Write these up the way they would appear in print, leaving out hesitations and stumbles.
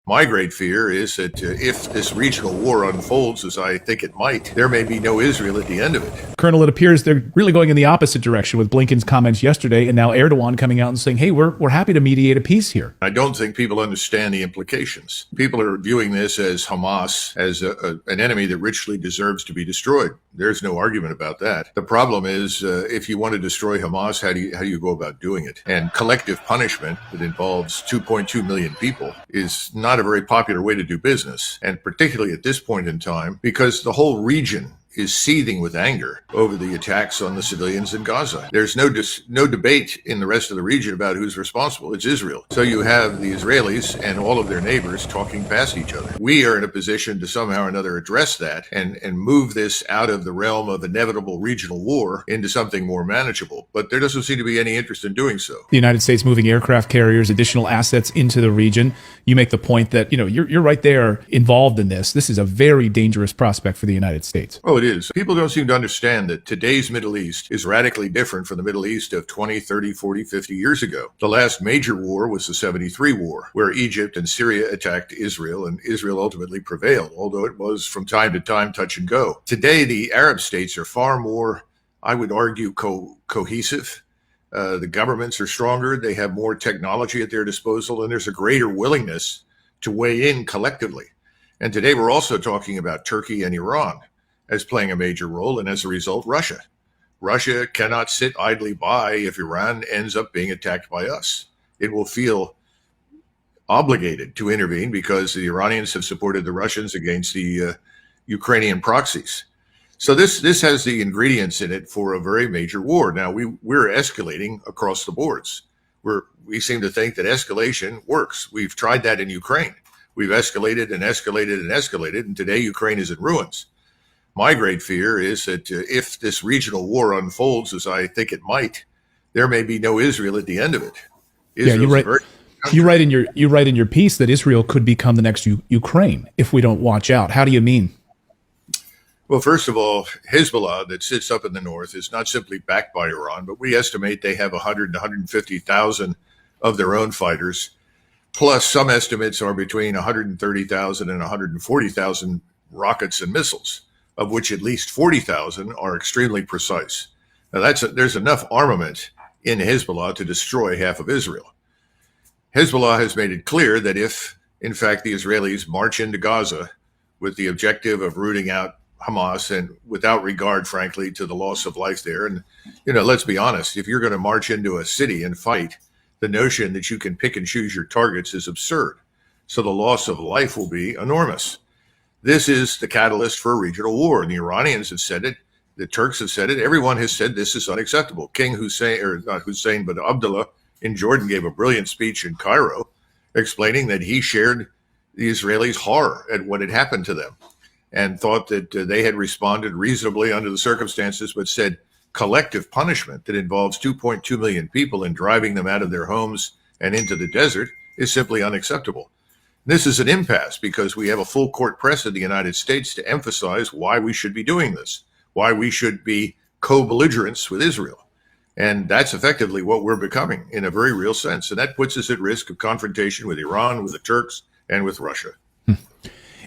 My great fear is that if this regional war unfolds as I think it might, there may be no Israel at the end of it. Colonel, it appears they're really going in the opposite direction with Blinken's comments yesterday and now Erdogan coming out and saying, hey, we're happy to mediate a peace here. I don't think people understand the implications. People are viewing this as Hamas as an enemy that richly deserves to be destroyed. There's no argument about that. The problem is if you want to destroy Hamas, how do you go about doing it? And collective punishment that involves 2.2 million people is not a very popular way to do business, and particularly at this point in time, because the whole region is seething with anger over the attacks on the civilians in Gaza. There's no debate in the rest of the region about who's responsible. It's Israel. So you have the Israelis and all of their neighbors talking past each other. We are in a position to somehow or another address that and move this out of the realm of inevitable regional war into something more manageable. But there doesn't seem to be any interest in doing so. The United States moving aircraft carriers, additional assets into the region. You make the point that, you're right there involved in this. This is a very dangerous prospect for the United States. Oh, it is. People don't seem to understand that today's Middle East is radically different from the Middle East of 20, 30, 40, 50 years ago. The last major war was the 73 war, where Egypt and Syria attacked Israel, and Israel ultimately prevailed, although it was from time to time touch and go. Today, the Arab states are far more, I would argue, cohesive. The governments are stronger. They have more technology at their disposal, and there's a greater willingness to weigh in collectively. And today we're also talking about Turkey and Iran as playing a major role, and as a result, Russia. Russia cannot sit idly by if Iran ends up being attacked by us. It will feel obligated to intervene because the Iranians have supported the Russians against the Ukrainian proxies. So this has the ingredients in it for a very major war. Now, we're escalating across the boards. We seem to think that escalation works. We've tried that in Ukraine. We've escalated and escalated and escalated, and today Ukraine is in ruins. My great fear is that if this regional war unfolds as I think it might, there may be no Israel at the end of it. You're right. You write in your piece that Israel could become the next Ukraine if we don't watch out. How do you mean? Well, first of all, Hezbollah that sits up in the north is not simply backed by Iran, but we estimate they have 100 to 150,000 of their own fighters. Plus, some estimates are between 130,000 and 140,000 rockets and missiles, of which at least 40,000 are extremely precise. Now, there's enough armament in Hezbollah to destroy half of Israel. Hezbollah has made it clear that if, in fact, the Israelis march into Gaza with the objective of rooting out Hamas and without regard, frankly, to the loss of life there, and, let's be honest, if you're going to march into a city and fight, the notion that you can pick and choose your targets is absurd. So the loss of life will be enormous. This is the catalyst for a regional war. And the Iranians have said it. The Turks have said it. Everyone has said this is unacceptable. King Hussein, or not Hussein, but Abdullah in Jordan gave a brilliant speech in Cairo explaining that he shared the Israelis' horror at what had happened to them and thought that they had responded reasonably under the circumstances, but said collective punishment that involves 2.2 million people and driving them out of their homes and into the desert is simply unacceptable. This is an impasse because we have a full court press in the United States to emphasize why we should be doing this, why we should be co-belligerents with Israel. And that's effectively what we're becoming in a very real sense. And that puts us at risk of confrontation with Iran, with the Turks, and with Russia.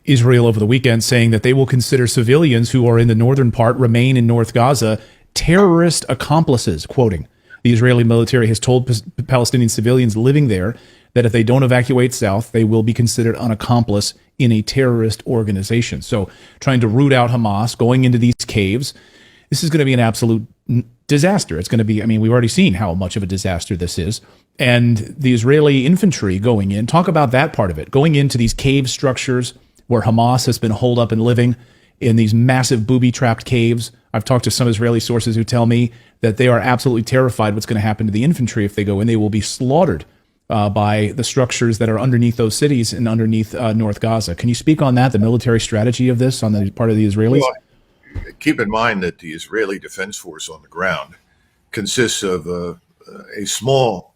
Israel over the weekend saying that they will consider civilians who are in the northern part, remain in North Gaza, terrorist accomplices, quoting. The Israeli military has told Palestinian civilians living there that if they don't evacuate south, they will be considered an accomplice in a terrorist organization. So trying to root out Hamas, going into these caves, this is going to be an absolute disaster. It's going to be, we've already seen how much of a disaster this is. And the Israeli infantry going in, talk about that part of it, going into these cave structures where Hamas has been holed up and living in these massive booby-trapped caves. I've talked to some Israeli sources who tell me that they are absolutely terrified what's going to happen to the infantry if they go in. They will be slaughtered by the structures that are underneath those cities and underneath North Gaza. Can you speak on that, the military strategy of this on the part of the Israelis? Well, keep in mind that the Israeli Defense Force on the ground consists of a small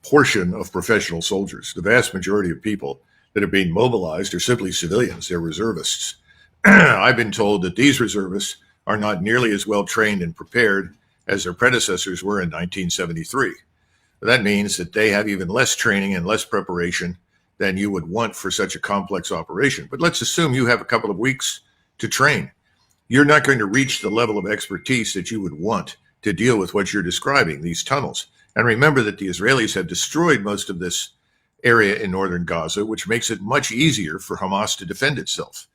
portion of professional soldiers. The vast majority of people that are being mobilized are simply civilians. They're reservists. I've been told that these reservists are not nearly as well trained and prepared as their predecessors were in 1973. That means that they have even less training and less preparation than you would want for such a complex operation. But let's assume you have a couple of weeks to train. You're not going to reach the level of expertise that you would want to deal with what you're describing, these tunnels. And remember that the Israelis have destroyed most of this area in northern Gaza, which makes it much easier for Hamas to defend itself.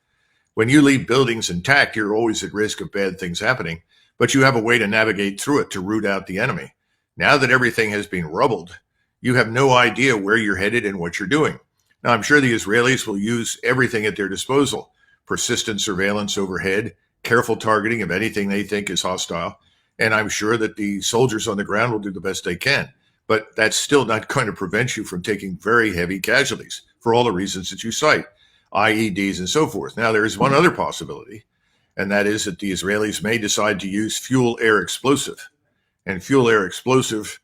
When you leave buildings intact, you're always at risk of bad things happening, but you have a way to navigate through it to root out the enemy. Now that everything has been rubbled, you have no idea where you're headed and what you're doing. Now, I'm sure the Israelis will use everything at their disposal: persistent surveillance overhead, careful targeting of anything they think is hostile, and I'm sure that the soldiers on the ground will do the best they can. But that's still not going to prevent you from taking very heavy casualties for all the reasons that you cite, IEDs and so forth. Now, there is one other possibility, and that is that the Israelis may decide to use fuel-air explosive. And fuel-air explosive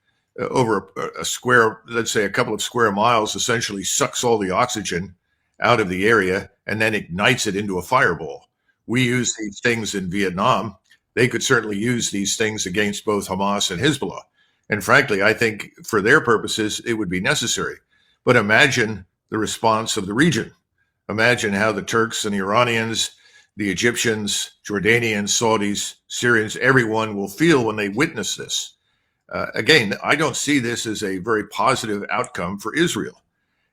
over a square, let's say a couple of square miles, essentially sucks all the oxygen out of the area and then ignites it into a fireball. We use these things in Vietnam. They could certainly use these things against both Hamas and Hezbollah. And frankly, I think for their purposes, it would be necessary. But imagine the response of the region. Imagine how the Turks and the Iranians, the Egyptians, Jordanians, Saudis, Syrians, everyone will feel when they witness this. Again, I don't see this as a very positive outcome for Israel.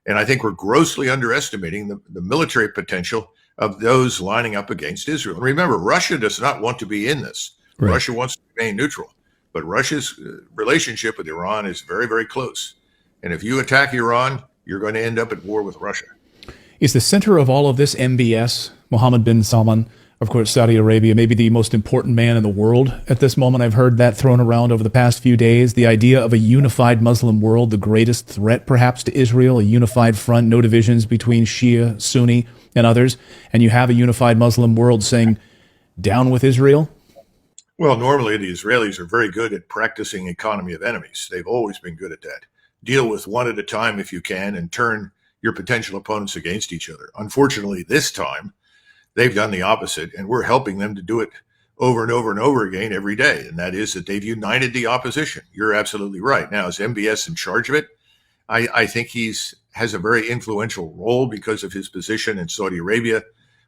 And I think we're grossly underestimating the military potential of those lining up against Israel. And remember, Russia does not want to be in this. Right. Russia wants to remain neutral. But Russia's relationship with Iran is very, very close. And if you attack Iran, you're going to end up at war with Russia. Is the center of all of this MBS, Mohammed bin Salman, of course, Saudi Arabia, maybe the most important man in the world at this moment? I've heard that thrown around over the past few days. The idea of a unified Muslim world, the greatest threat perhaps to Israel, a unified front, no divisions between Shia, Sunni, and others. And you have a unified Muslim world saying, down with Israel? Well, normally the Israelis are very good at practicing economy of enemies. They've always been good at that. Deal with one at a time if you can and turn your potential opponents against each other. Unfortunately, this time, they've done the opposite, and we're helping them to do it over and over and over again every day. And that is that they've united the opposition. You're absolutely right. Now, is MBS in charge of it? I think has a very influential role because of his position in Saudi Arabia,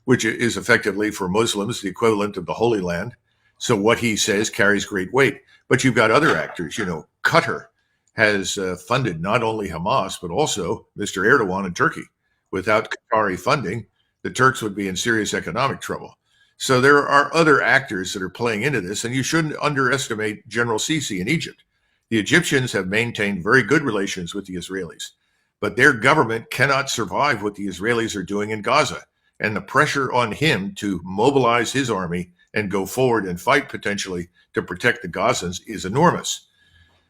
which is effectively for Muslims the equivalent of the Holy Land. So what he says carries great weight. But you've got other actors. Qatar has funded not only Hamas, but also Mr. Erdogan in Turkey. Without Qatari funding, the Turks would be in serious economic trouble. So there are other actors that are playing into this, and you shouldn't underestimate General Sisi in Egypt. The Egyptians have maintained very good relations with the Israelis, but their government cannot survive what the Israelis are doing in Gaza. And the pressure on him to mobilize his army and go forward and fight potentially to protect the Gazans is enormous.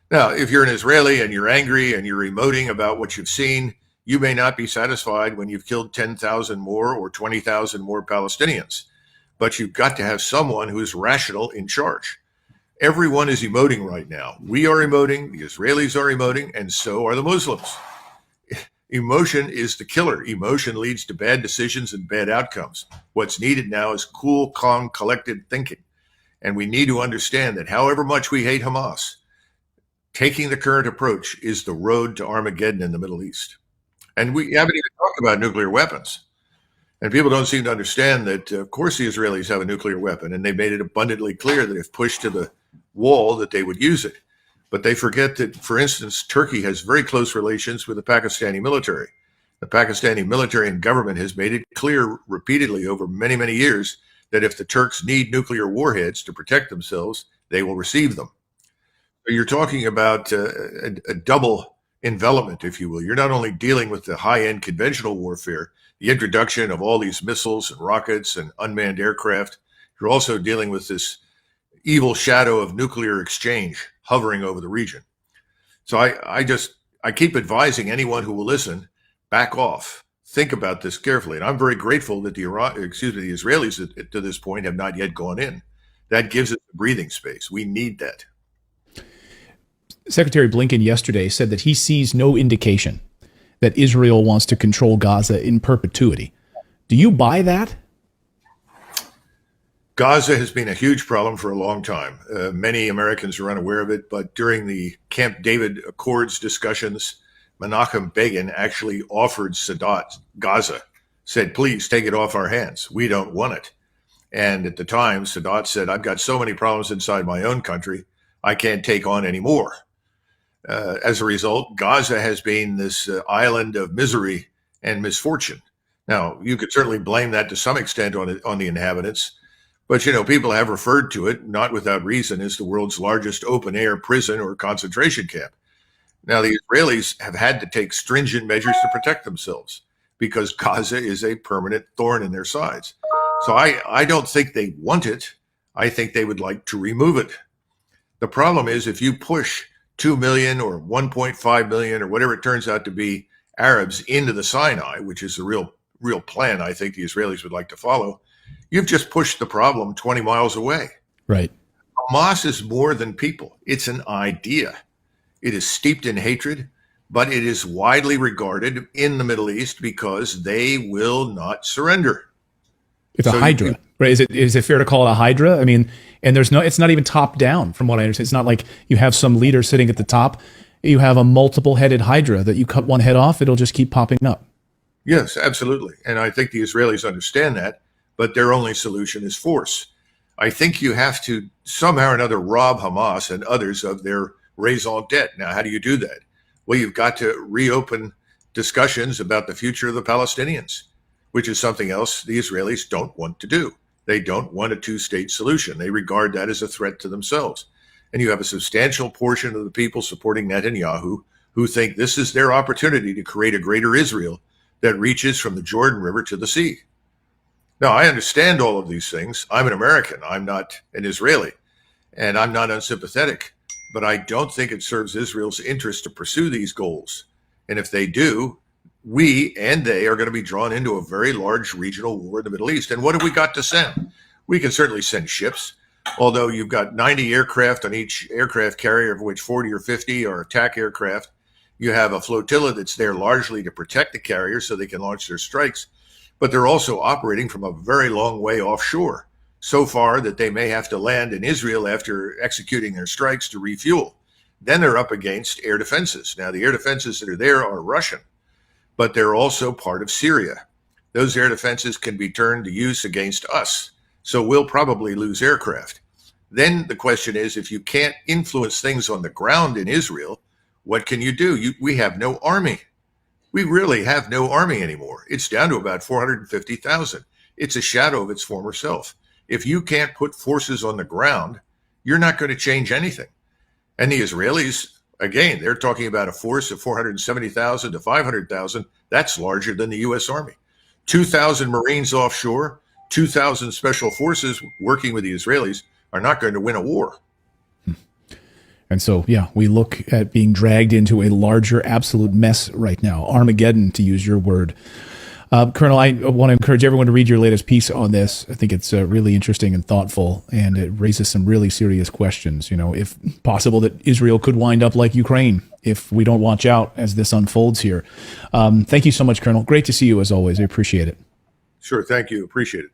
Now, if you're an Israeli and you're angry and you're emoting about what you've seen, you may not be satisfied when you've killed 10,000 more or 20,000 more Palestinians. But you've got to have someone who's rational in charge. Everyone is emoting right now. We are emoting, the Israelis are emoting, and so are the Muslims. Emotion is the killer. Emotion leads to bad decisions and bad outcomes. What's needed now is cool, calm, collected thinking. And we need to understand that however much we hate Hamas, taking the current approach is the road to Armageddon in the Middle East. And we haven't even talked about nuclear weapons. And people don't seem to understand that, of course, the Israelis have a nuclear weapon, and they made it abundantly clear that if pushed to the wall, that they would use it. But they forget that, for instance, Turkey has very close relations with the Pakistani military. The Pakistani military and government has made it clear repeatedly over many, many years that if the Turks need nuclear warheads to protect themselves, they will receive them. So you're talking about a double envelopment, if you will. You're not only dealing with the high-end conventional warfare, the introduction of all these missiles and rockets and unmanned aircraft, you're also dealing with this evil shadow of nuclear exchange hovering over the region. So I keep advising anyone who will listen, back off. Think about this carefully. And I'm very grateful that the Israelis to this point have not yet gone in. That gives us breathing space. We need that. Secretary Blinken yesterday said that he sees no indication that Israel wants to control Gaza in perpetuity. Do you buy that? Gaza has been a huge problem for a long time. Many Americans are unaware of it, but during the Camp David Accords discussions, Menachem Begin actually offered Sadat Gaza, said, please take it off our hands. We don't want it. And at the time, Sadat said, I've got so many problems inside my own country, I can't take on any more. As a result, Gaza has been this island of misery and misfortune. Now, you could certainly blame that to some extent on the inhabitants, but people have referred to it, not without reason, as the world's largest open-air prison or concentration camp. Now, the Israelis have had to take stringent measures to protect themselves because Gaza is a permanent thorn in their sides. So I don't think they want it. I think they would like to remove it. The problem is if you push 2 million or 1.5 million or whatever it turns out to be Arabs into the Sinai, which is the real plan I think the Israelis would like to follow, you've just pushed the problem 20 miles away. Right. Hamas is more than people. It's an idea. It is steeped in hatred, but it is widely regarded in the Middle East because they will not surrender. It's a hydra, right? Is it fair to call it a hydra? I mean, and it's not even top down from what I understand. It's not like you have some leader sitting at the top. You have a multiple headed hydra that you cut one head off, it'll just keep popping up. Yes, absolutely. And I think the Israelis understand that, but their only solution is force. I think you have to somehow or another rob Hamas and others of their raison d'etre. Now, how do you do that? Well, you've got to reopen discussions about the future of the Palestinians, which is something else the Israelis don't want to do. They don't want a two-state solution. They regard that as a threat to themselves. And you have a substantial portion of the people supporting Netanyahu who think this is their opportunity to create a greater Israel that reaches from the Jordan River to the sea. Now, I understand all of these things. I'm an American. I'm not an Israeli, and I'm not unsympathetic. But I don't think it serves Israel's interest to pursue these goals. And if they do, we and they are going to be drawn into a very large regional war in the Middle East. And what have we got to send? We can certainly send ships, although you've got 90 aircraft on each aircraft carrier, of which 40 or 50 are attack aircraft. You have a flotilla that's there largely to protect the carriers so they can launch their strikes. But they're also operating from a very long way offshore, so far that they may have to land in Israel after executing their strikes to refuel. Then they're up against air defenses. Now, the air defenses that are there are Russian, but they're also part of Syria. Those air defenses can be turned to use against us, so we'll probably lose aircraft. Then the question is, if you can't influence things on the ground in Israel, what can you do? We have no army. We really have no army anymore. It's down to about 450,000. It's a shadow of its former self. If you can't put forces on the ground, you're not going to change anything. And the Israelis, again, they're talking about a force of 470,000 to 500,000. That's larger than the U.S. Army. 2,000 Marines offshore, 2,000 special forces working with the Israelis are not going to win a war. And so, yeah, we look at being dragged into a larger absolute mess right now. Armageddon, to use your word. Colonel, I want to encourage everyone to read your latest piece on this. I think it's really interesting and thoughtful, and it raises some really serious questions. If possible, that Israel could wind up like Ukraine if we don't watch out as this unfolds here. Thank you so much, Colonel. Great to see you as always. I appreciate it. Sure. Thank you. Appreciate it.